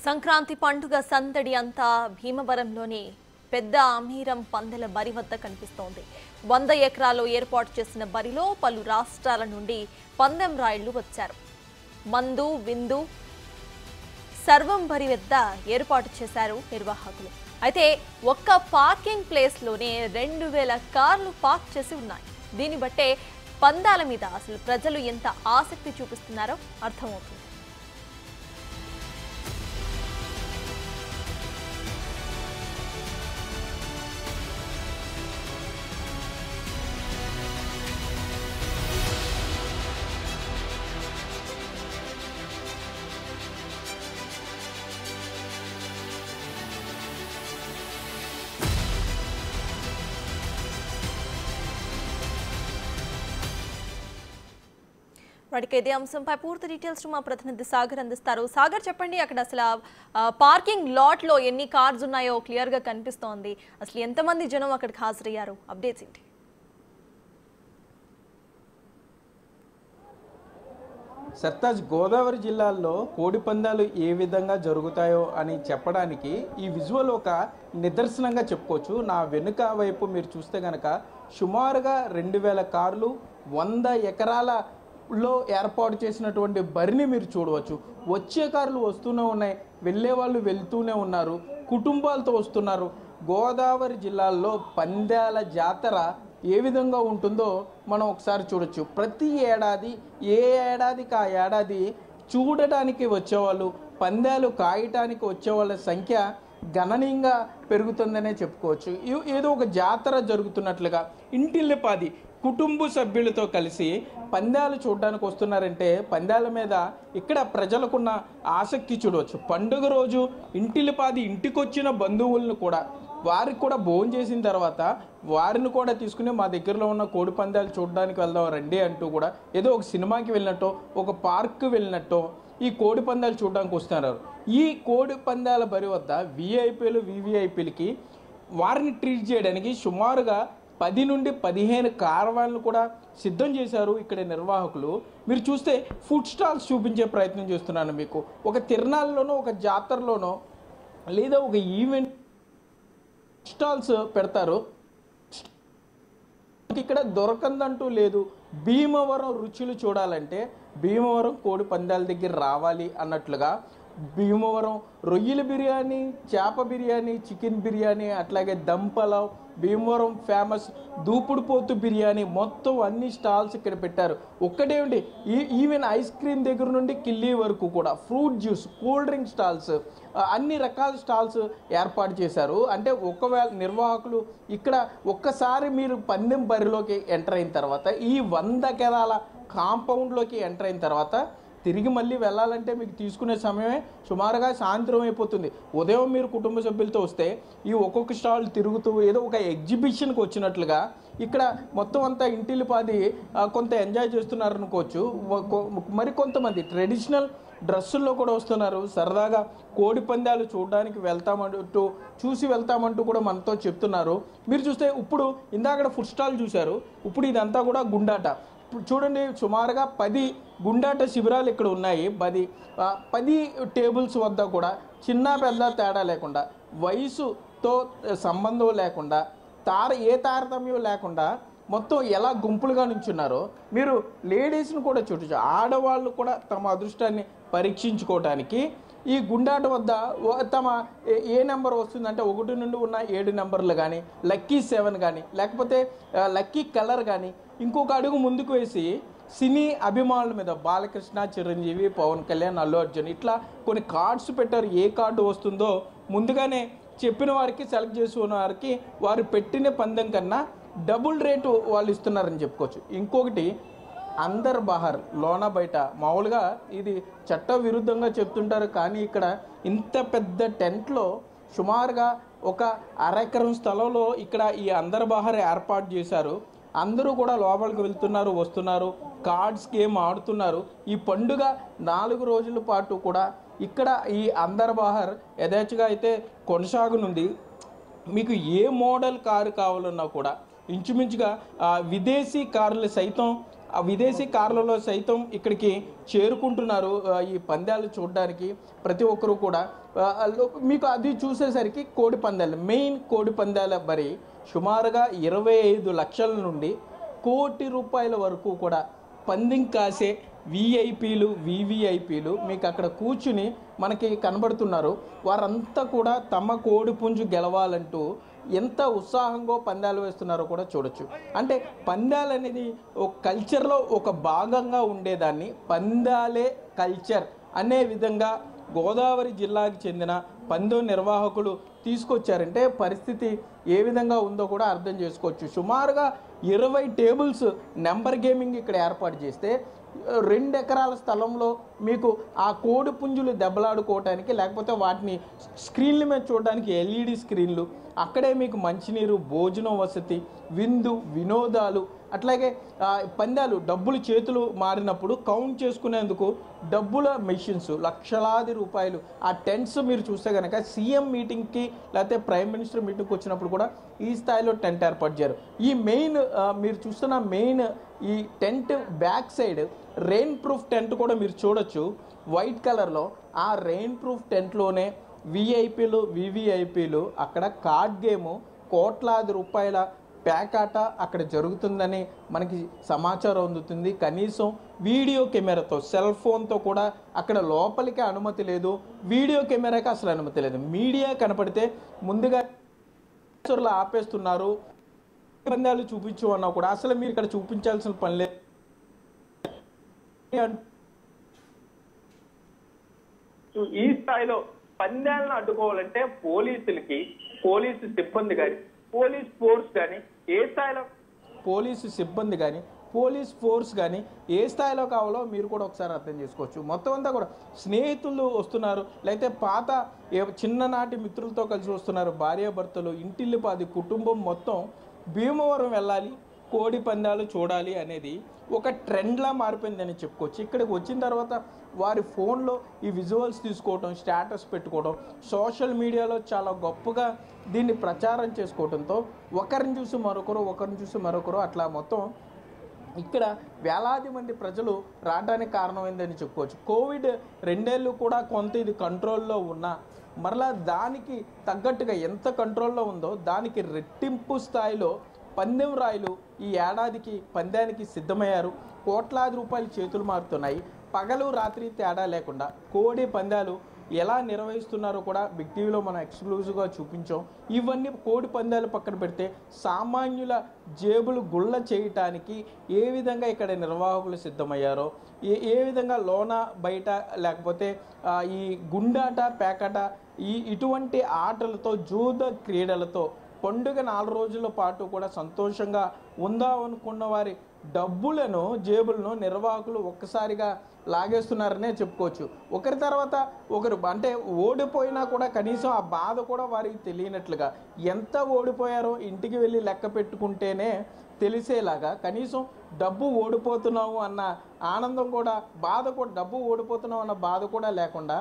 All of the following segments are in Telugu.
సంక్రాంతి పండుగ సందడి అంతా భీమవరంలోని పెద్ద అమీరం పందెల బరి వద్ద కనిపిస్తోంది. 100 ఎకరాల్లో ఏర్పాటు చేసిన బరిలో పలు రాష్ట్రాల నుండి పందెం రాయుళ్లు వచ్చారు. మందు విందు సర్వం బరి వద్ద ఏర్పాటు చేశారు నిర్వాహకులు. అయితే ఒక్క పార్కింగ్ ప్లేస్లోనే 2000 కార్లు పార్క్ చేసి ఉన్నాయి. దీన్ని బట్టే పందాల మీద అసలు ప్రజలు ఎంత ఆసక్తి చూపిస్తున్నారో అర్థమవుతుంది. వాటికి ఇదే అంశంపై పూర్తి డీటెయిల్స్ మా ప్రతినిధి సాగర్ అందిస్తారు. సాగర్, చెప్పండి, అక్కడ అసలు పార్కింగ్ లాట్ లో ఎన్ని కార్స్ ఉన్నాయో క్లియర్ గా కనిపిస్తోంది. అసలు ఎంతమంది జనం అక్కడికి హాజరయ్యారు? అప్డేట్స్ ఏంటి? సర్తాజ్, గోదావరి జిల్లాల్లో కోడి పందాలు ఏ విధంగా జరుగుతాయో అని చెప్పడానికి ఈ విజువల్ ఒక నిదర్శనంగా చెప్పుకోవచ్చు. నా వెనుక వైపు మీరు చూస్తే కనుక సుమారుగా 2000 కార్లు 100 ఎకరాలలో ఏర్పాటు చేసినటువంటి బరిని మీరు చూడవచ్చు. వచ్చే కార్లు వస్తూనే ఉన్నాయి, వెళ్ళే వాళ్ళు వెళ్తూనే ఉన్నారు, కుటుంబాలతో వస్తున్నారు. గోదావరి జిల్లాల్లో పందాల జాతర ఏ విధంగా ఉంటుందో మనం ఒకసారి చూడొచ్చు. ప్రతి ఏడాది ఏ ఏడాదికి ఆ ఏడాది చూడటానికి వచ్చేవాళ్ళు, పందాలు కాయటానికి వచ్చేవాళ్ళ సంఖ్య గణనీయంగా పెరుగుతుందనే చెప్పుకోవచ్చు. ఏదో ఒక జాతర జరుగుతున్నట్లుగా ఇంటిల్లిపాది కుటుంబ సభ్యులతో కలిసి పందాలు చూడడానికి వస్తున్నారంటే పందాల మీద ఇక్కడ ప్రజలకున్న ఆసక్తి చూడవచ్చు. పండుగ రోజు ఇంటిల్లిపాది ఇంటికొచ్చిన బంధువులను కూడా వారికి కూడా భోజనం చేసిన తర్వాత వారిని కూడా తీసుకుని మా దగ్గరలో ఉన్న కోడి పందాలు చూడడానికి వెళ్దాం రండి అంటూ కూడా ఏదో ఒక సినిమాకి వెళ్ళినట్టో ఒక పార్క్ వెళ్ళినట్టో ఈ కోడి పందాలు చూడడానికి వస్తున్నారు. ఈ కోడి పందాల బరి వద్ద విఐపీలు వివిఐపీలకి వారిని ట్రీట్ చేయడానికి సుమారుగా 10 నుండి 15 కార్వాన్లు కూడా సిద్ధం చేశారు ఇక్కడ నిర్వాహకులు. మీరు చూస్తే ఫుడ్ స్టాల్స్ చూపించే ప్రయత్నం చేస్తున్నాను మీకు. ఒక తిరునాళ్ళలోనో ఒక జాతరలోనో లేదా ఒక ఈవెంట్ స్టాల్స్ పెడతారు. ఇక్కడ దొరకందంటూ లేదు. భీమవరం రుచులు చూడాలంటే భీమవరం కోడి పందాల దగ్గర రావాలి అన్నట్లుగా భీమవరం రొయ్యల బిర్యానీ, చేప బిర్యానీ, చికెన్ బిర్యానీ, అట్లాగే దమ్ పలావ్, భీమవరం ఫేమస్ దూపుడు పోతు బిర్యానీ, మొత్తం అన్ని స్టాల్స్ ఇక్కడ పెట్టారు. ఒక్కటేమిటి, ఈవెన్ ఐస్ క్రీమ్ దగ్గర నుండి కిల్లీ వరకు కూడా fruit juice, cool drink stalls, అన్ని రకాల స్టాల్స్ ఏర్పాటు చేశారు. అంటే ఒకవేళ నిర్వాహకులు ఇక్కడ ఒక్కసారి మీరు పందెం బరిలోకి ఎంటర్ అయిన తర్వాత ఈ 100 ఎకరాల కాంపౌండ్లోకి ఎంటర్ అయిన తర్వాత తిరిగి మళ్ళీ వెళ్ళాలంటే మీకు తీసుకునే సమయమే సుమారుగా సాయంత్రం అయిపోతుంది. ఉదయం మీరు కుటుంబ సభ్యులతో వస్తే ఈ ఒక్కొక్క స్టాల్ తిరుగుతూ ఏదో ఒక ఎగ్జిబిషన్కి వచ్చినట్లుగా ఇక్కడ మొత్తం అంతా ఇంటిల్లిపాది కొంత ఎంజాయ్ చేస్తున్నారు అనుకోవచ్చు. మరి కొంతమంది ట్రెడిషనల్ డ్రెస్సుల్లో కూడా వస్తున్నారు. సరదాగా కోడి పందాలు చూడడానికి చూసి వెళ్తామంటూ కూడా మనతో చెప్తున్నారు. మీరు చూస్తే ఇప్పుడు ఇందాక ఫుడ్ స్టాల్ చూశారు, ఇప్పుడు ఇదంతా కూడా గుండాట. చూడండి, సుమారుగా 10 గుండాట శిబిరాలు ఇక్కడ ఉన్నాయి. 10 టేబుల్స్ వద్ద కూడా చిన్న పెద్ద తేడా లేకుండా, వయసుతో సంబంధం లేకుండా, ఏ తారతమ్యం లేకుండా మొత్తం ఎలా గుంపులుగా నుంచున్నారో మీరు లేడీస్ని కూడా చూడొచ్చు. ఆడవాళ్ళు కూడా తమ అదృష్టాన్ని పరీక్షించుకోవడానికి ఈ గుండాట వద్ద తమ ఏ నెంబర్ వస్తుందంటే 1 నుండి ఉన్న 7 నెంబర్లు కానీ, లక్కీ 7 కానీ, లేకపోతే లక్కీ కలర్ కానీ ఇంకొక అడుగు ముందుకు వేసి సినీ అభిమానుల మీద బాలకృష్ణ, చిరంజీవి, పవన్ కళ్యాణ్, అల్లు అర్జున్ ఇట్లా కొన్ని కార్డ్స్ పెట్టారు. ఏ కార్డు వస్తుందో ముందుగానే చెప్పిన వారికి, సెలెక్ట్ చేసుకున్న వారికి వారు పెట్టిన పందెం కన్నా డబుల్ రేటు వాళ్ళు ఇస్తున్నారని చెప్పుకోవచ్చు. ఇంకొకటి అందర్ బహార్, లోన బయట మామూలుగా ఇది చట్ట విరుద్ధంగా చెప్తుంటారు, కానీ ఇక్కడ ఇంత పెద్ద టెంట్లో సుమారుగా ఒక అరెకరం స్థలంలో ఇక్కడ ఈ అందర్ బహార్ ఏర్పాటు చేశారు. అందరూ కూడా లోపలికి వెళ్తున్నారు, వస్తున్నారు, కార్డ్స్ గేమ్ ఆడుతున్నారు. ఈ పండుగ 4 రోజుల పాటు కూడా ఇక్కడ ఈ అందర్ బహార్ యథేచ్ఛగా అయితే కొనసాగనుంది. మీకు ఏ మోడల్ కారు కావాలన్నా కూడా ఇంచుమించుగా విదేశీ కార్లు సైతం ఆ విదేశీ కార్లలో సైతం ఇక్కడికి చేరుకుంటున్నారు ఈ పందాలు చూడడానికి ప్రతి ఒక్కరు కూడా. మీకు అది చూసేసరికి కోడి పందాలు, మెయిన్ కోడి పందాల బరి సుమారుగా 25 లక్షల నుండి ₹1,00,00,000 వరకు కూడా పందెం కాసే విఐపీలు, వివిఐపీలు మీకు అక్కడ కూర్చుని మనకి కనబడుతున్నారు. వారంతా కూడా తమ కోడి పుంజు గెలవాలంటూ ఎంత ఉత్సాహంగా పందాలు వేస్తున్నారో కూడా చూడొచ్చు. అంటే పందాలు అనేది ఒక కల్చర్లో ఒక భాగంగా ఉండేదాన్ని పందాలే కల్చర్ అనే విధంగా గోదావరి జిల్లాకి చెందిన పందెం నిర్వాహకులు తీసుకొచ్చారంటే పరిస్థితి ఏ విధంగా ఉందో కూడా అర్థం చేసుకోవచ్చు. సుమారుగా 20 టేబుల్స్ నెంబర్ గేమింగ్ ఇక్కడ ఏర్పాటు చేస్తే 2 ఎకరాల స్థలంలో మీకు ఆ కోడి పుంజులు దెబ్బలాడుకోవటానికి, లేకపోతే వాటిని స్క్రీన్ల మీద చూడడానికి ఎల్ఈడి స్క్రీన్లు, అక్కడే మీకు మంచినీరు, భోజనం వసతి, విందు, వినోదాలు, అట్లాగే పందాలు డబ్బులు చేతులు మారినప్పుడు కౌంట్ చేసుకునేందుకు డబ్బుల మెషిన్స్, లక్షలాది రూపాయలు. ఆ టెంట్స్ మీరు చూస్తే కనుక సీఎం మీటింగ్కి లేకపోతే ప్రైమ్ మినిస్టర్ మీటింగ్కి వచ్చినప్పుడు కూడా ఈ స్థాయిలో టెంట్ ఏర్పాటు చేశారు. ఈ మెయిన్ మీరు చూస్తున్న మెయిన్ ఈ tent back side rain proof tent కూడా మీరు చూడొచ్చు వైట్ కలర్లో. ఆ రెయిన్ ప్రూఫ్ టెంట్లోనే విఐపీలు, వివిఐపీలు అక్కడ కార్డ్ గేము, కోట్లాది రూపాయల ప్యాకాట అక్కడ జరుగుతుందని మనకి సమాచారం అందుతుంది. కనీసం వీడియో కెమెరాతో, సెల్ ఫోన్తో కూడా అక్కడ లోపలికి అనుమతి లేదు, వీడియో కెమెరాకి అసలు అనుమతి లేదు. మీడియా కనపడితే ముందుగా ఆపేస్తున్నారు. పందాలు చూపించు అన్నా కూడా అసలు మీరు ఇక్కడ చూపించాల్సిన పని లేదు. ఈ స్థాయిలో పందాలను అడ్డుకోవాలంటే పోలీసు సిబ్బంది కానీ, పోలీస్ ఫోర్స్ కానీ ఏ స్థాయిలో, పోలీసు సిబ్బంది కానీ, పోలీస్ ఫోర్స్ కానీ ఏ స్థాయిలో కావాలో మీరు కూడా ఒకసారి అర్థం చేసుకోవచ్చు. మొత్తం అంతా కూడా స్నేహితులు వస్తున్నారు, లేకపోతే పాత చిన్ననాటి మిత్రులతో కలిసి వస్తున్నారు, భార్యాభర్తలు, ఇంటిల్లిపాది కుటుంబం మొత్తం భీమవరం వెళ్ళాలి, కోడి పందాలు చూడాలి అనేది ఒక ట్రెండ్లా మారిపోయిందని చెప్పుకోవచ్చు. ఇక్కడికి వచ్చిన తర్వాత వారి ఫోన్లో ఈ విజువల్స్ తీసుకోవడం, స్టేటస్ పెట్టుకోవడం, సోషల్ మీడియాలో చాలా గొప్పగా దీన్ని ప్రచారం చేసుకోవడంతో ఒకరిని చూసి మరొకరు అట్లా మొత్తం ఇక్కడ వేలాది మంది ప్రజలు రావడానికి కారణమైందని చెప్పుకోవచ్చు. కోవిడ్ 2 ఏళ్ళు కూడా కొంత ఇది కంట్రోల్లో ఉన్నా మరలా దానికి తగ్గట్టుగా ఎంత కంట్రోల్లో ఉందో దానికి రెట్టింపు స్థాయిలో పందెం రాయులు ఈ ఏడాదికి పందానికి సిద్ధమయ్యారు. కోట్లాది రూపాయలు చేతులు మారుతున్నాయి. పగలు రాత్రి తేడా లేకుండా కోడి పందాలు ఎలా నిర్వహిస్తున్నారో కూడా బిగ్ టీవీలో మనం ఎక్స్క్లూజివ్గా చూపించాం. ఇవన్నీ కోడి పందాలు పక్కన పెడితే సామాన్యుల జేబులు గుళ్ళ చేయటానికి ఏ విధంగా ఇక్కడ నిర్వాహకులు సిద్ధమయ్యారో, ఏ విధంగా లోన బయట లేకపోతే ఈ గుండాట, పేకాట, ఇటువంటి ఆటలతో, జూద క్రీడలతో పండుగ 4 రోజుల పాటు కూడా సంతోషంగా ఉందామనుకున్న వారి డబ్బులను, జేబులను నిర్వాహకులు ఒక్కసారిగా లాగేస్తున్నారనే చెప్పుకోవచ్చు. ఒకరి తర్వాత ఒకరు, అంటే ఓడిపోయినా కూడా కనీసం ఆ బాధ కూడా వారికి తెలియనట్లుగా, ఎంత ఓడిపోయారో ఇంటికి వెళ్ళి లెక్క పెట్టుకుంటేనే తెలిసేలాగా, కనీసం డబ్బు ఓడిపోతున్నావు అన్న ఆనందం కూడా, బాధ కూడా, డబ్బు ఓడిపోతున్నావు అన్న బాధ కూడా లేకుండా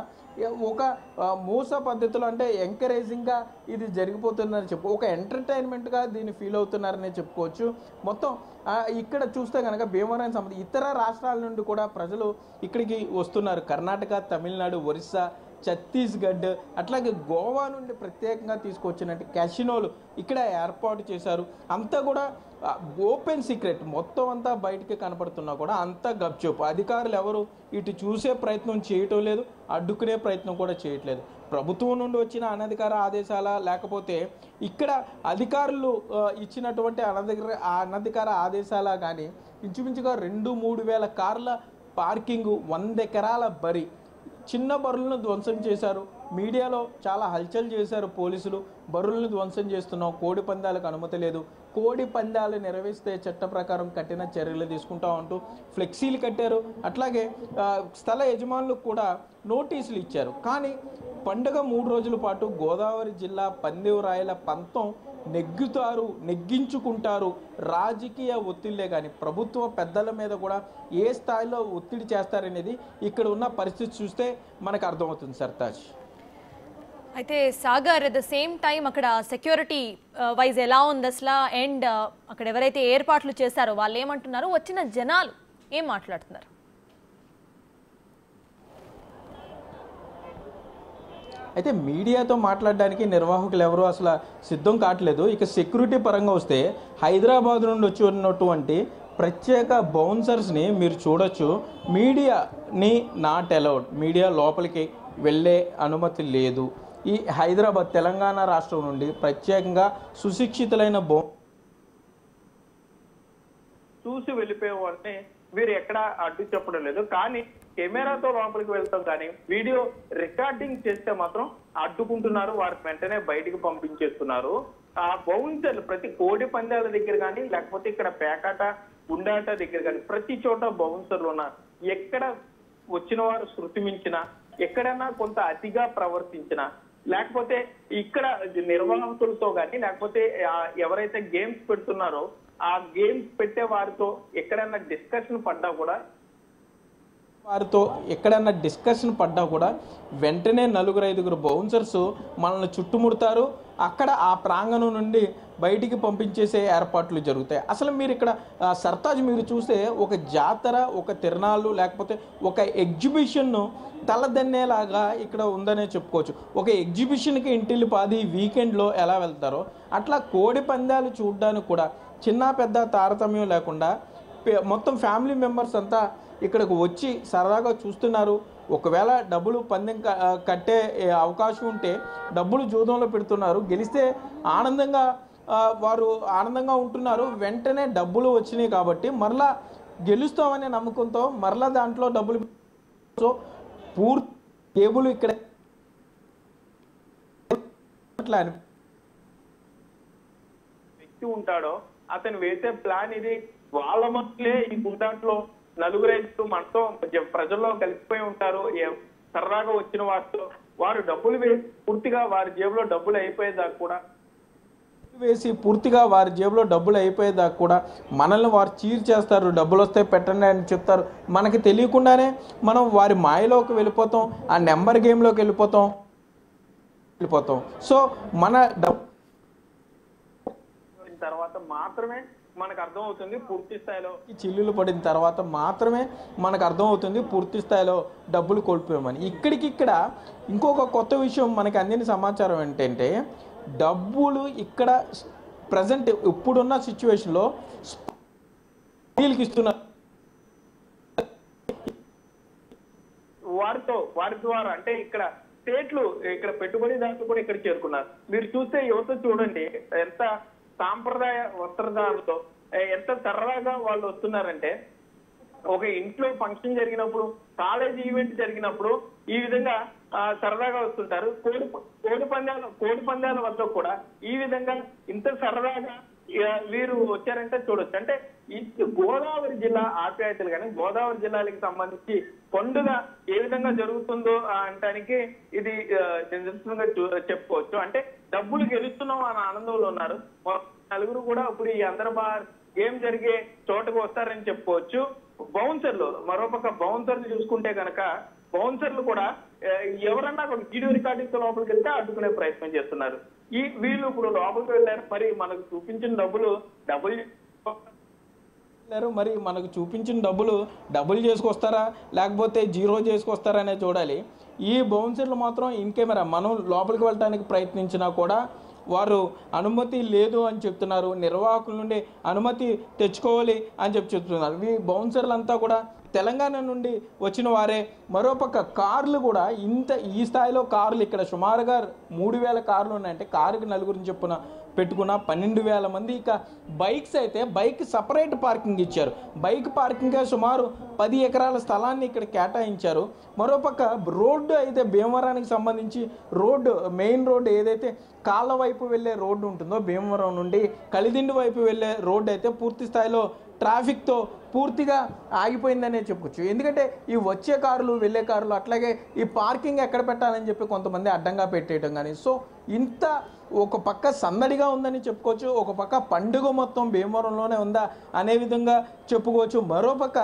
ఒక మూస పద్ధతిలో, అంటే ఎంకరేజింగ్గా ఇది జరిగిపోతుందని ఒక ఎంటర్టైన్మెంట్గా దీన్ని ఫీల్ అవుతున్నారని చెప్పుకోవచ్చు. మొత్తం ఇక్కడ చూస్తే కనుక భీమవరానికి సంబంధించి ఇతర రాష్ట్రాల నుండి కూడా ప్రజలు ఇక్కడికి వస్తున్నారు. కర్ణాటక, తమిళనాడు, ఒరిస్సా, ఛత్తీస్గఢ్, అట్లాగే గోవా నుండి ప్రత్యేకంగా తీసుకొచ్చినట్టు క్యాసినోలు ఇక్కడ ఏర్పాటు చేశారు. అంతా కూడా ఓపెన్ సీక్రెట్, మొత్తం అంతా బయటికి కనపడుతున్నా కూడా అంతా గప్చుప్. అధికారులు ఎవరు ఇటు చూసే ప్రయత్నం చేయటం లేదు, అడ్డుకునే ప్రయత్నం కూడా చేయట్లేదు. ప్రభుత్వం నుండి వచ్చిన అనధికార ఆదేశాల, లేకపోతే ఇక్కడ అధికారులు ఇచ్చినటువంటి అనధికార ఆదేశాల కానీ ఇంచుమించుగా 2-3 వేల కార్ల పార్కింగు, 100 ఎకరాల బరి, చిన్న బరులను ధ్వంసం చేశారు. మీడియాలో చాలా హల్చల్ చేశారు పోలీసులు. బరులను ధ్వంసం చేస్తున్నాం, కోడి పందాలకు అనుమతి లేదు, కోడి పందాలు నిర్వహిస్తే చట్ట ప్రకారం కఠిన చర్యలు తీసుకుంటాం అంటూ ఫ్లెక్సీలు కట్టారు. అట్లాగే స్థల యజమానులకు కూడా నోటీసులు ఇచ్చారు. కానీ పండుగ 3 రోజుల పాటు గోదావరి జిల్లా పందెం రాయల పంతం నెగ్గించుకుంటారు. రాజకీయ ఒత్తిళ్లే కానీ ప్రభుత్వ పెద్దల మీద కూడా ఏ స్థాయిలో ఒత్తిడి చేస్తారనేది ఇక్కడ ఉన్న పరిస్థితి చూస్తే మనకు అర్థమవుతుంది. సర్తాజ్, అయితే Sagar, at the same time అక్కడ సెక్యూరిటీ వైజ్ ఎలా ఉంది అసలు, అండ్ అక్కడ ఎవరైతే ఏర్పాట్లు చేశారో వాళ్ళు ఏమంటున్నారు, వచ్చిన జనాలు ఏం మాట్లాడుతున్నారు? అయితే మీడియాతో మాట్లాడడానికి నిర్వాహకులు ఎవరు అసలు సిద్ధం కావట్లేదు. ఇక సెక్యూరిటీ పరంగా వస్తే హైదరాబాద్ నుండి వచ్చి ఉన్నటువంటి ప్రత్యేక బౌన్సర్స్ని మీరు చూడొచ్చు. మీడియాని నాట్ అలౌడ్, మీడియా లోపలికి వెళ్ళే అనుమతి లేదు. ఈ హైదరాబాద్ తెలంగాణ రాష్ట్రం నుండి ప్రత్యేకంగా సుశిక్షితులైన చూసి వెళ్ళిపోయే వాళ్ళని వీరు ఎక్కడ అడ్డు చెప్పడం లేదు. కానీ కెమెరాతో లోపలికి వెళ్తాం కానీ వీడియో రికార్డింగ్ చేస్తే మాత్రం అడ్డుకుంటున్నారు, వారికి వెంటనే బయటికి పంపించేస్తున్నారు. ఆ బౌన్సర్లు ప్రతి కోడి పందాల దగ్గర కానీ లేకపోతే ఇక్కడ పేకాట గుండాట దగ్గర కానీ ప్రతి చోట బౌన్సర్లు ఉన్నారు. ఎక్కడ వచ్చిన వారు శృతి మించినా, ఎక్కడైనా కొంత అతిగా ప్రవర్తించినా, లేకపోతే ఇక్కడ నిర్వాహకులతో కానీ లేకపోతే ఎవరైతే గేమ్స్ పెడుతున్నారో ఆ గేమ్స్ పెట్టే వారితో ఎక్కడైనా డిస్కషన్ పడ్డా కూడా వెంటనే 4-5 బౌన్సర్స్ మనల్ని చుట్టుముడతారు. అక్కడ ఆ ప్రాంగణం నుండి బయటికి పంపించేసే ఏర్పాట్లు జరుగుతాయి. అసలు మీరు ఇక్కడ సర్తాజ్ మీరు చూస్తే ఒక జాతర, ఒక తిరణాలు లేకపోతే ఒక ఎగ్జిబిషన్ను తలదన్నేలాగా ఇక్కడ ఉందనే చెప్పుకోవచ్చు. ఒక ఎగ్జిబిషన్కి ఇంటిల్లి పాది వీకెండ్లో ఎలా వెళ్తారో అట్లా కోడి పందాలు చూడడానికి కూడా చిన్న పెద్ద తారతమ్యం లేకుండా మొత్తం ఫ్యామిలీ మెంబర్స్ అంతా ఇక్కడికి వచ్చి సరదాగా చూస్తున్నారు. ఒకవేళ డబ్బులు పందెం కట్టే అవకాశం ఉంటే డబ్బులు జూదంలో పెడుతున్నారు. గెలిస్తే వారు ఆనందంగా ఉంటున్నారు. వెంటనే డబ్బులు వచ్చినాయి కాబట్టి మరలా గెలుస్తామనే నమ్మకంతో మరలా దాంట్లో డబ్బులు పూర్తి టేబుల్ ఇక్కడ వ్యక్తి ఉంటాడో అతను వేసే ప్లాన్ ఇది. వాళ్ళ మధ్యలే ఈ గుండాట్లో 4-5 మనతో ప్రజల్లో కలిసిపోయి ఉంటారు. సరదాగా వచ్చిన వారితో వారు డబ్బులు వేసి పూర్తిగా వారి జేబులో డబ్బులు అయిపోయేదాకా కూడా మనల్ని వారు చీర్ చేస్తారు. డబ్బులు వస్తే పెట్టండి అని చెప్తారు. మనకి తెలియకుండానే మనం వారి మాయలోకి వెళ్ళిపోతాం, ఆ నెంబర్ గేమ్లోకి వెళ్ళిపోతాం. సో మన డబ్బు తర్వాత మాత్రమే మనకు అర్థమవుతుంది పూర్తి స్థాయిలో చిల్లులు పడిన తర్వాత మాత్రమే మనకు అర్థమవుతుంది పూర్తి స్థాయిలో డబ్బులు కోల్పోయామని. ఇక్కడ ఇంకొక కొత్త విషయం మనకి అందిన సమాచారం ఏంటంటే డబ్బులు ఇక్కడ ప్రజెంట్ ఇప్పుడున్న సిచ్యువేషన్లో ఇస్తున్నారు. వారి ద్వారా అంటే ఇక్కడ స్టేట్లు ఇక్కడ పెట్టుబడిదారులు కూడా ఇక్కడ చేరుకున్నారు. మీరు చూస్తే యువత చూడండి ఎంత సాంప్రదాయ వస్త్రధారణతో ఎంత సరదాగా వాళ్ళు వస్తున్నారంటే ఒక ఇంట్లో ఫంక్షన్ జరిగినప్పుడు, కాలేజ్ ఈవెంట్ జరిగినప్పుడు ఈ విధంగా సరదాగా వస్తుంటారు. కోడి పందాల వద్ద కూడా ఈ విధంగా ఇంత సరదాగా వీరు వచ్చారంటే చూడొచ్చు. అంటే ఈ గోదావరి జిల్లా ఆప్యాయతలు కానీ గోదావరి జిల్లాలకు సంబంధించి పండుగ ఏ విధంగా జరుగుతుందో అనడానికి ఇది నిదర్శనంగా చెప్పుకోవచ్చు. అంటే డబ్బులు గెలుస్తున్నాం అన్న ఆనందంలో ఉన్నారు. 4 కూడా ఇప్పుడు ఈ అందరబార్ గేమ్ జరిగే చోటకు వస్తారని చెప్పుకోవచ్చు. బౌన్సర్లు మరోపక్క బౌన్సర్లు చూసుకుంటే కనుక బౌన్సర్లు కూడా ఎవరన్నా ఒక వీడియో రికార్డింగ్ తో లోపలికి వెళ్తే అడ్డుకునే ప్రయత్నం చేస్తున్నారు. వీళ్ళు ఇప్పుడు లోపలికి వెళ్ళారు, మరి మనకు చూపించిన డబ్బులు చేసుకొస్తారా లేకపోతే జీరో చేసుకొస్తారా అనే చూడాలి. ఈ బౌన్సర్లు మాత్రం ఇన్ కెమెరా మనం లోపలికి వెళ్ళడానికి ప్రయత్నించినా కూడా వారు అనుమతి లేదు అని చెప్తున్నారు. నిర్వాహకుల నుండి అనుమతి తెచ్చుకోవాలి అని చెప్తున్నారు. ఈ బౌన్సర్లంతా కూడా తెలంగాణ నుండి వచ్చిన వారే. మరోపక్క కార్లు కూడా ఈ స్థాయిలో కార్లు ఇక్కడ సుమారుగా 3,000 కార్లు ఉన్నాయంటే కారుకి 4 చెప్పున పెట్టుకున్న 12,000 మంది. ఇక బైక్స్ అయితే బైక్ సపరేట్ పార్కింగ్ ఇచ్చారు. బైక్ పార్కింగ్ సుమారు 10 ఎకరాల స్థలాన్ని ఇక్కడ కేటాయించారు. మరోపక్క రోడ్డు అయితే భీమవరానికి సంబంధించి మెయిన్ రోడ్డు ఏదైతే కాళ్ళ వైపు వెళ్ళే రోడ్డు ఉంటుందో భీమవరం నుండి కలిదిండి వైపు వెళ్ళే రోడ్డు అయితే పూర్తి స్థాయిలో ట్రాఫిక్తో పూర్తిగా ఆగిపోయిందనే చెప్పుకోవచ్చు. ఎందుకంటే ఈ వచ్చే కార్లు వెళ్ళే కార్లు అట్లాగే ఈ పార్కింగ్ ఎక్కడ పెట్టాలని చెప్పి కొంతమంది అడ్డంగా పెట్టేయడం కానీ, సో ఇంత ఒక పక్క సందడిగా ఉందని చెప్పుకోవచ్చు, ఒక పక్క పండుగ మొత్తం భీమవరంలోనే ఉందా అనే విధంగా చెప్పుకోవచ్చు. మరోపక్క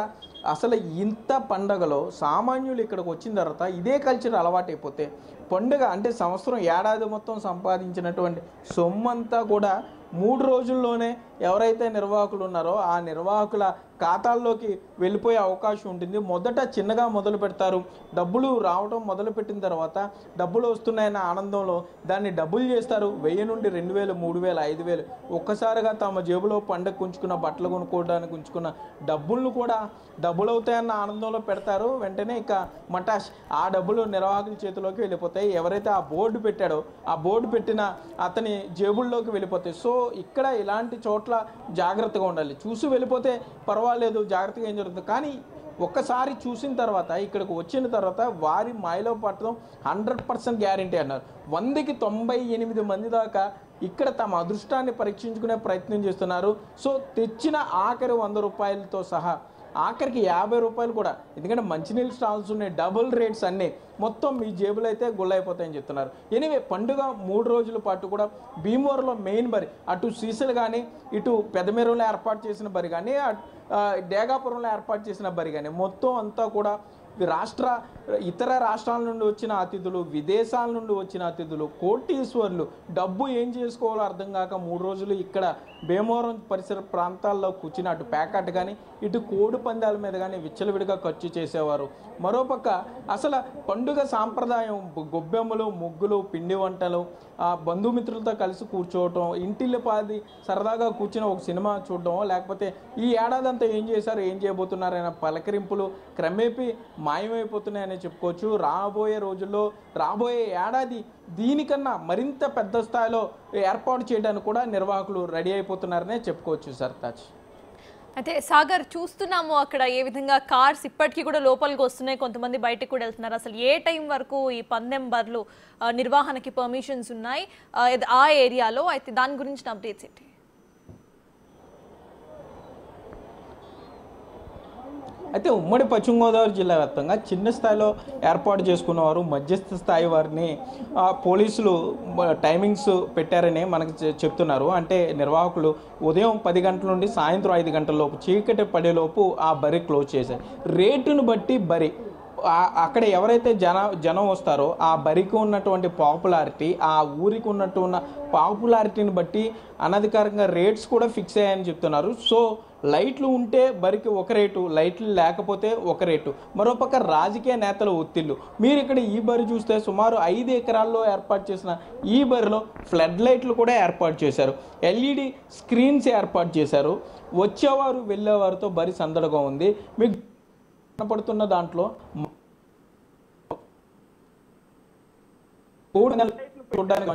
అసలు ఇంత పండుగలో సామాన్యులు ఇక్కడికి వచ్చిన తర్వాత ఇదే కల్చర్ అలవాటైపోతే పండుగ అంటే సంవత్సరం ఏడాది మొత్తం సంపాదించినటువంటి సొమ్మంతా కూడా 3 రోజుల్లోనే ఎవరైతే నిర్వాహకులు ఉన్నారో ఆ నిర్వాహకుల ఖాతాల్లోకి వెళ్ళిపోయే అవకాశం ఉంటుంది. మొదట చిన్నగా మొదలు పెడతారు, డబ్బులు రావడం మొదలుపెట్టిన తర్వాత డబ్బులు వస్తున్నాయన్న ఆనందంలో దాన్ని డబ్బులు చేస్తారు. 1000 నుండి 2000, 3000, 5000 ఒక్కసారిగా తమ జేబులో పండగ ఉంచుకున్న బట్టలు కొనుక్కోవడానికి ఉంచుకున్న డబ్బులను కూడా డబ్బులు అవుతాయన్న ఆనందంలో పెడతారు. వెంటనే ఇక మటాష్ ఆ డబ్బులు నిర్వాహకుల చేతిలోకి వెళ్ళిపోతాయి. ఎవరైతే ఆ బోర్డు పెట్టాడో ఆ బోర్డు పెట్టిన అతని జేబుల్లోకి వెళ్ళిపోతాయి. సో ఇక్కడ ఇలాంటి చోట్ల జాగ్రత్తగా ఉండాలి. చూసి వెళ్ళిపోతే పర్వాలేదు, జాగ్రత్తగా ఏం జరుగుతుంది. కానీ ఒక్కసారి చూసిన తర్వాత ఇక్కడికి వచ్చిన తర్వాత వారి మాయలో పట్టడం 100% గ్యారంటీ అన్నారు. 100కి 98 మంది దాకా ఇక్కడ తమ అదృష్టాన్ని పరీక్షించుకునే ప్రయత్నం చేస్తున్నారు. సో తెచ్చిన ఆఖరి 100 రూపాయలతో సహా ఆఖరికి 50 రూపాయలు కూడా, ఎందుకంటే మంచినీళ్ళు స్టాల్స్ ఉన్నాయి, డబుల్ రేట్స్ అన్నీ మొత్తం మీ జేబులు అయితే గుళ్ళైపోతాయని చెప్తున్నారు. ఎనివే పండుగ 3 రోజుల పాటు కూడా భీమవరంలో మెయిన్ బరి, అటు శ్రీశైలం కానీ ఇటు పెదమేరులో ఏర్పాటు చేసిన బరి కానీ డేగాపురంలో ఏర్పాటు చేసిన బరి కానీ మొత్తం అంతా కూడా ఇతర రాష్ట్రాల నుండి వచ్చిన అతిథులు, విదేశాల నుండి వచ్చిన అతిథులు, కోటీశ్వర్లు డబ్బు ఏం చేసుకోవాలో అర్థం కాక 3 రోజులు ఇక్కడ భీమవరం పరిసర ప్రాంతాల్లో కూర్చుని అటు ప్యాకెట్ కానీ ఇటు కోడి పందాల మీద కానీ విచ్చలవిడిగా ఖర్చు చేసేవారు. మరోపక్క అసలు పండుగ సాంప్రదాయం గొబ్బెమ్మలు, ముగ్గులు, పిండి వంటలు, బంధుమిత్రులతో కలిసి కూర్చోవటం, ఇంటిల్లిపాది సరదాగా కూర్చుని ఒక సినిమా చూడటం, లేకపోతే ఈ ఏడాది అంతా ఏం చేశారు, ఏం చేయబోతున్నారైనా పలకరింపులు క్రమేపీ మాయమైపోతున్నాయని చెప్పుకోవచ్చు. రాబోయే రోజుల్లో, రాబోయే ఏడాది దీనికన్నా మరింత పెద్ద స్థాయిలో ఏర్పాటు చేయడానికి కూడా నిర్వాహకులు రెడీ అయిపోతున్నారనే చెప్పుకోవచ్చు. సర్తాజ్ అయితే సాగర్, చూస్తున్నాము అక్కడ ఏ విధంగా కార్స్ ఇప్పటికీ కూడా లోపలికి వస్తున్నాయి, కొంతమంది బయటకు కూడా వెళ్తున్నారు. అసలు ఏ టైం వరకు ఈ పందెం బర్లు నిర్వహణకి పర్మిషన్స్ ఉన్నాయి ఆ ఏరియాలో? అయితే దాని గురించి అప్డేట్స్ ఏంటి? అయితే ఉమ్మడి పశ్చిమ గోదావరి జిల్లా వ్యాప్తంగా చిన్న స్థాయిలో ఏర్పాటు చేసుకున్నవారు, మధ్యస్థ స్థాయి వారిని పోలీసులు టైమింగ్స్ పెట్టారని మనకు చెప్తున్నారు. అంటే నిర్వాహకులు ఉదయం 10 గంటల నుండి సాయంత్రం 5 గంటల లోపు, చీకటి పడేలోపు ఆ బరి క్లోజ్ చేశారు. రేటును బట్టి బరి అక్కడ ఎవరైతే జనం వస్తారో ఆ బరికి ఉన్నటువంటి పాపులారిటీ, ఆ ఊరికి ఉన్నట్టున్న పాపులారిటీని బట్టి అనధికారికంగా రేట్స్ కూడా ఫిక్స్ అయ్యాయని చెప్తున్నారు. సో లైట్లు ఉంటే బరికి ఒక రేటు, లైట్లు లేకపోతే ఒక రేటు. మరోపక్క రాజకీయ నేతల ఒత్తిళ్లు. మీరు ఇక్కడ ఈ బరి చూస్తే సుమారు 5 ఎకరాల్లో ఏర్పాటు చేసిన ఈ బరిలో ఫ్లడ్ లైట్లు కూడా ఏర్పాటు చేశారు, LED స్క్రీన్స్ ఏర్పాటు చేశారు. వచ్చేవారు వెళ్ళేవారితో బరి సందడిగా ఉంది. మీకు కనపడుతున్న దాంట్లో చూడడానికి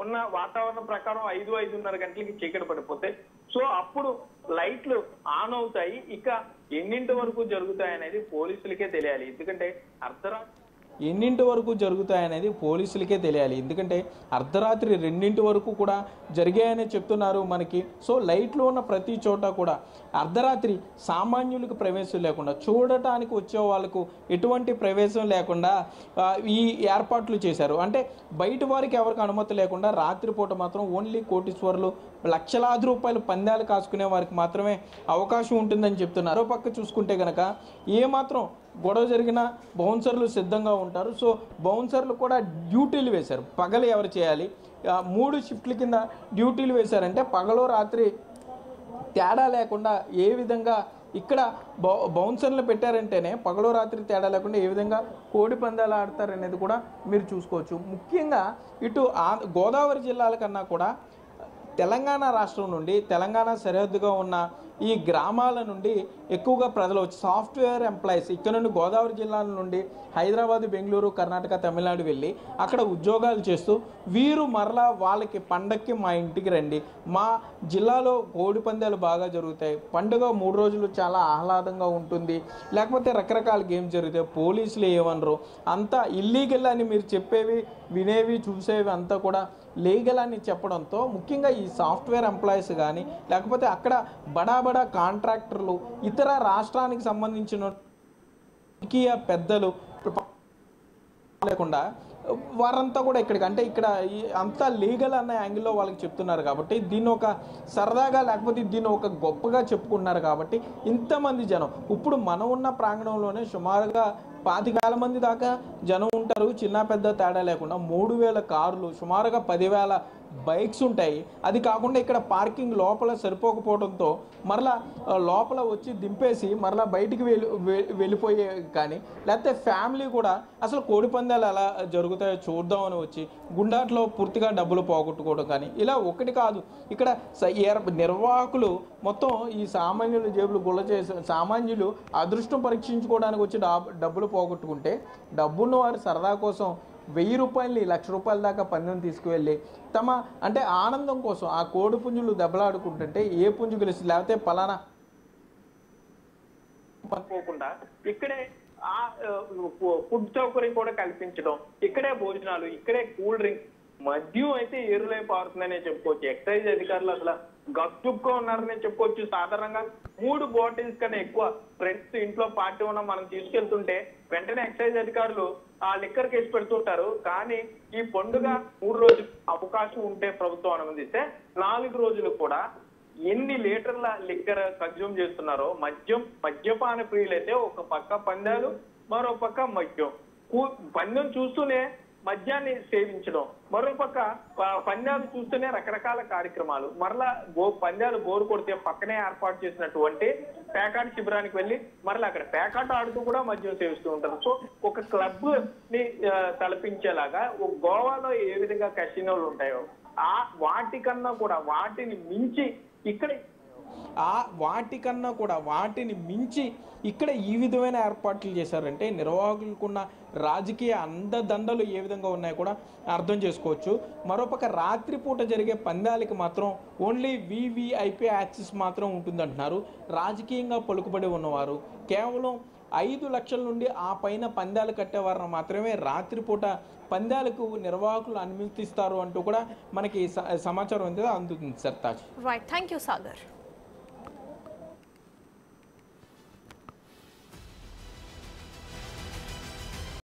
ఉన్న వాతావరణం ప్రకారం 5-5:30 గంటలకి చీకటి పడిపోతే సో అప్పుడు లైట్లు ఆన్ అవుతాయి. ఇక ఎన్నింటి వరకు జరుగుతాయి అనేది పోలీసులకే తెలియాలి. ఎందుకంటే ఎన్నింటి వరకు జరుగుతాయనేది పోలీసులకే తెలియాలి. ఎందుకంటే అర్ధరాత్రి 2 వరకు కూడా జరిగాయని చెప్తున్నారు మనకి. సో లైట్లు ఉన్న ప్రతి చోట కూడా అర్ధరాత్రి సామాన్యులకు ప్రవేశం లేకుండా, చూడటానికి వచ్చే వాళ్ళకు ఎటువంటి ప్రవేశం లేకుండా ఈ ఏర్పాట్లు చేశారు. అంటే బయట వారికి ఎవరికి అనుమతి లేకుండా రాత్రిపూట మాత్రం ఓన్లీ కోటీశ్వర్లు, లక్షలాది రూపాయలు పందాలు కాసుకునే వారికి మాత్రమే అవకాశం ఉంటుందని చెప్తున్నారు. పక్క చూసుకుంటే కనుక ఏమాత్రం గొడవ జరిగిన బౌన్సర్లు సిద్ధంగా ఉంటారు. సో బౌన్సర్లు కూడా డ్యూటీలు వేశారు. పగలు ఎవరు చేయాలి, 3 షిఫ్ట్ల కింద డ్యూటీలు వేశారంటే పగలు రాత్రి తేడా లేకుండా ఏ విధంగా ఇక్కడ బౌన్సర్లు పెట్టారంటేనే పగలు రాత్రి తేడా లేకుండా ఏ విధంగా కోడి పందాలు ఆడతారనేది కూడా మీరు చూసుకోవచ్చు. ముఖ్యంగా ఇటు గోదావరి జిల్లాల కన్నా కూడా తెలంగాణ రాష్ట్రం నుండి, తెలంగాణ సరిహద్దుగా ఉన్న ఈ గ్రామాల నుండి ఎక్కువగా ప్రజలు వచ్చి సాఫ్ట్వేర్ ఎంప్లాయీస్ ఇక్కడ నుండి గోదావరి జిల్లాల నుండి హైదరాబాద్, బెంగళూరు, కర్ణాటక, తమిళనాడు వెళ్ళి అక్కడ ఉద్యోగాలు చేస్తూ వీరు మరలా వాళ్ళకి పండక్కి మా ఇంటికి రండి, మా జిల్లాలో కోడి పందాలు బాగా జరుగుతాయి, పండుగ 3 రోజులు చాలా ఆహ్లాదంగా ఉంటుంది, లేకపోతే రకరకాల గేమ్స్ జరుగుతాయి, పోలీసులు ఏమనరు, అంతా ఇల్లీగల్ అని మీరు చెప్పేవి, వినేవి, చూసేవి అంతా కూడా లీగల్ అని చెప్పడంతో ముఖ్యంగా ఈ సాఫ్ట్వేర్ ఎంప్లాయీస్ కానీ లేకపోతే అక్కడ బడా కాంట్రాక్టర్లు, ఇతర రాష్ట్రానికి సంబంధించిన రాజకీయ పెద్దలు లేకుండా వారంతా కూడా ఇక్కడికి, అంటే ఇక్కడ అంతా లీగల్ అన్న యాంగిల్లో వాళ్ళకి చెప్తున్నారు కాబట్టి దీన్ని ఒక సరదాగా లేకపోతే దీన్ని ఒక గొప్పగా చెప్పుకున్నారు కాబట్టి ఇంతమంది జనం. ఇప్పుడు మనం ఉన్న ప్రాంగణంలోనే సుమారుగా 25,000 మంది దాకా జనం ఉంటారు, చిన్న పెద్ద తేడా లేకుండా. 3,000 కార్లు, సుమారుగా 10,000 బైక్స్ ఉంటాయి. అది కాకుండా ఇక్కడ పార్కింగ్ లోపల సరిపోకపోవడంతో మరలా లోపల వచ్చి దింపేసి మరలా బయటికి వెళ్ళిపోయే కానీ, లేకపోతే ఫ్యామిలీ కూడా అసలు కోడి పందాలు ఎలా జరుగుతాయో చూద్దామని వచ్చి గుండాట్లో పూర్తిగా డబ్బులు పోగొట్టుకోవడం కానీ, ఇలా ఒకటి కాదు. ఇక్కడ నిర్వాహకులు మొత్తం ఈ సామాన్యుల జేబులు గుల్ల చేసి సామాన్యులు అదృష్టం పరీక్షించుకోవడానికి వచ్చి డబ్బులు పోగొట్టుకుంటే, డబ్బున్న వారు సరదా కోసం 1000 రూపాయలని 1,00,000 రూపాయల దాకా పందెం తీసుకువెళ్ళి తమ అంటే ఆనందం కోసం ఆ కోడి పుంజులు దెబ్బలాడుకుంటుంటే ఏ పుంజు గెలుస్తుంది, లేకపోతే పలానా పనుకోకుండా ఇక్కడే ఆ ఫుడ్ సౌకర్యం కూడా కల్పించడం, ఇక్కడే భోజనాలు, ఇక్కడే కూల్ డ్రింక్, మద్యం అయితే ఏరులై పారుతుందనే చెప్పుకోవచ్చు. ఎక్సైజ్ అధికారులు అసలు గప్చుప్గా ఉన్నారని చెప్పుకోవచ్చు. సాధారణంగా 3 బాటిల్స్ కన్నా ఎక్కువ ఫ్రెండ్స్ ఇంట్లో పార్టీ ఉన్న మనం తీసుకెళ్తుంటే వెంటనే ఎక్సైజ్ అధికారులు ఆ లిక్కర్ కేసు పెడుతుంటారు. కానీ ఈ పండుగ 3 రోజులు అవకాశం ఉంటే ప్రభుత్వం అనుమతిస్తే 4 రోజులు కూడా ఎన్ని లీటర్ల లిక్కర్ కన్జ్యూమ్ చేస్తున్నారో, మద్యపాన ప్రియులైతే ఒక పక్క పందాలు, మరో పక్క మద్యం. పందెం చూస్తూనే మద్యాన్ని సేవించడం, మరోపక్క పందాలు చూస్తూనే రకరకాల కార్యక్రమాలు, మరలా పందాలు బోరు కొడితే పక్కనే ఏర్పాటు చేసినటువంటి పేకాట శిబిరానికి వెళ్ళి మరలా అక్కడ పేకాట ఆడుతూ కూడా మద్యం సేవిస్తూ ఉంటారు. సో ఒక క్లబ్ ని తలపించేలాగా గోవాలో ఏ విధంగా కసినోలు ఉంటాయో వాటికన్నా కూడా వాటిని మించి ఇక్కడ ఈ విధమైన ఏర్పాట్లు చేశారంటే నిర్వాహకులకున్న రాజకీయ అండదండలు ఏ విధంగా ఉన్నాయో కూడా అర్థం చేసుకోవచ్చు. మరోపక్క రాత్రిపూట జరిగే పందాలకి మాత్రం ఓన్లీ వివిఐపి యాక్సెస్ మాత్రం ఉంటుందంటున్నారు. రాజకీయంగా పలుకుబడి ఉన్నవారు కేవలం 5 లక్షల నుండి ఆ పైన పందాలు కట్టేవారిని మాత్రమే రాత్రిపూట పందాలకు నిర్వాహకులు అనుమతిస్తారు అంటూ కూడా మనకి సమాచారం అందుతుంది. Sartaj. Right, thank you Sagar.